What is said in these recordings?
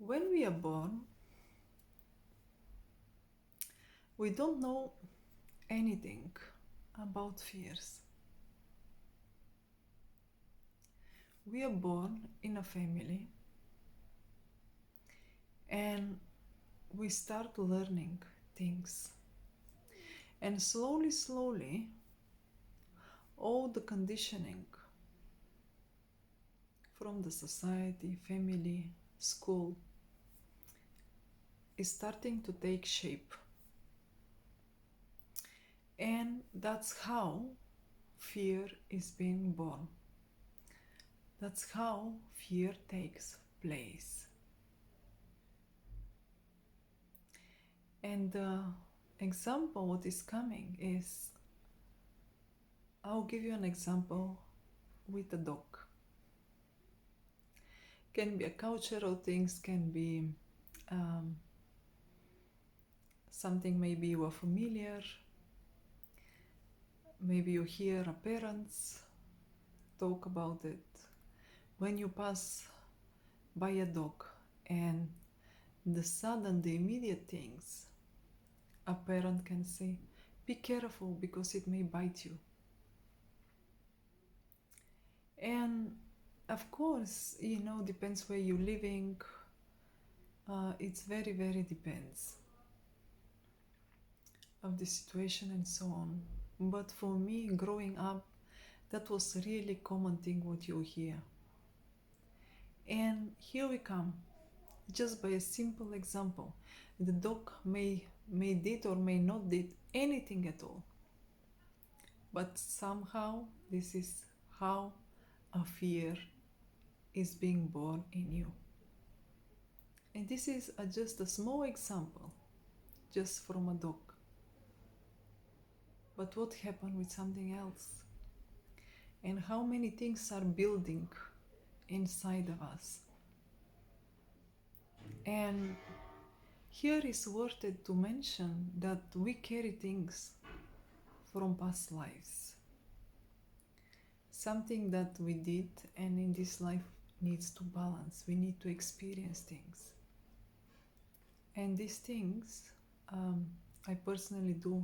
When we are born, we don't know anything about fears. We are born in a family and we start learning things. And slowly, slowly, all the conditioning from the society, family, school is starting to take shape. And that's how fear is being born. That's how fear takes place. And the example what is coming is, I'll give you an example with a dog. Can be a cultural things, can be something maybe you are familiar. Maybe you hear a parents talk about it. When you pass by a dog and the immediate things, a parent can say, be careful because it may bite you. And of course, depends where you're living. It's very, very depends of the situation and so on. But for me, growing up, that was really common thing what you hear. And here we come, just by a simple example. The dog may did or may not did anything at all. But somehow this is how a fear is being born in you. And this is just a small example, just from a dog. But what happened with something else? And how many things are building inside of us? And here is worth it to mention that we carry things from past lives. Something that we did and in this life needs to balance. We need to experience things. And these things, I personally do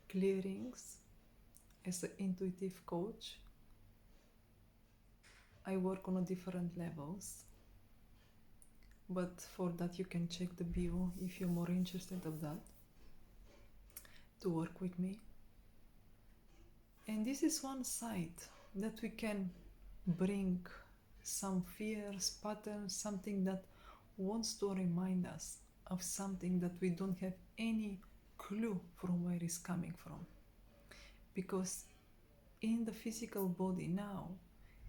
clearings as an intuitive coach. I work on a different levels. But for that you can check the bio if you're more interested of that, to work with me. And this is one side that we can bring some fears, patterns, something that wants to remind us of something that we don't have any clue from where it's coming from. Because in the physical body now,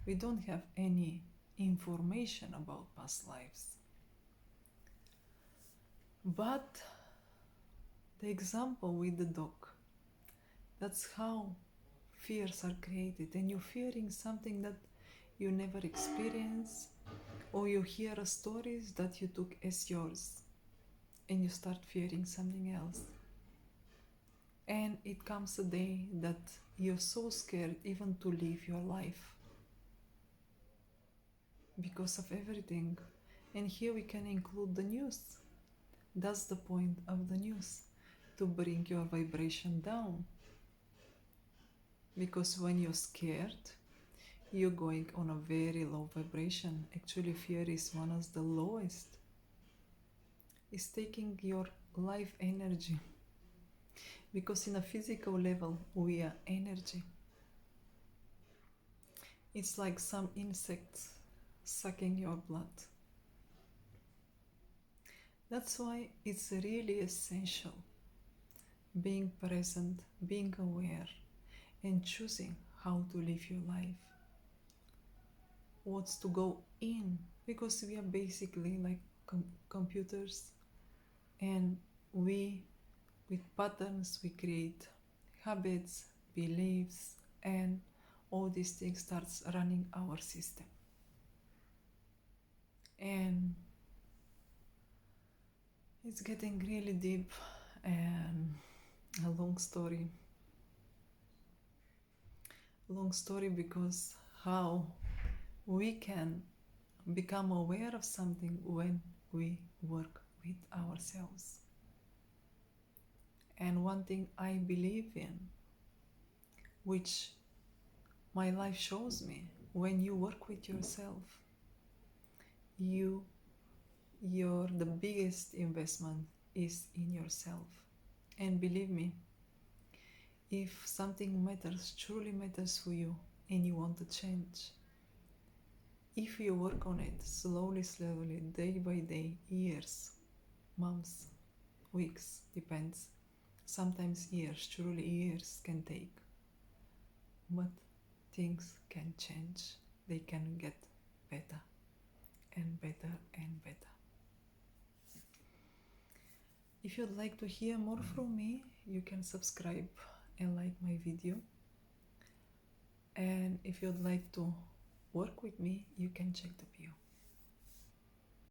we don't have any information about past lives. But the example with the dog, that's how fears are created. And you're fearing something that you never experienced, or you hear stories that you took as yours, and you start fearing something else. And it comes a day that you're so scared even to live your life because of everything. And here we can include the news. That's the point of the news, to bring your vibration down. Because when you're scared, you're going on a very low vibration. Actually, fear is one of the lowest. It's taking your life energy. Because in a physical level, we are energy. It's like some insects sucking your blood. That's why it's really essential being present, being aware, and choosing how to live your life. What's to go in, because we are basically like computers, and we, with patterns, we create habits, beliefs, and all these things starts running our system. And it's getting really deep and a long story because how we can become aware of something when we work with ourselves. And one thing I believe in, which my life shows me, when you work with yourself, the biggest investment is in yourself. And believe me, if something matters, truly matters for you, and you want to change, if you work on it slowly, day by day, years, months, weeks, depends. Sometimes years, truly years can take. But things can change. They can get better and better and better. If you'd like to hear more from me, you can subscribe and like my video. And if you'd like to work with me, you can check the bio.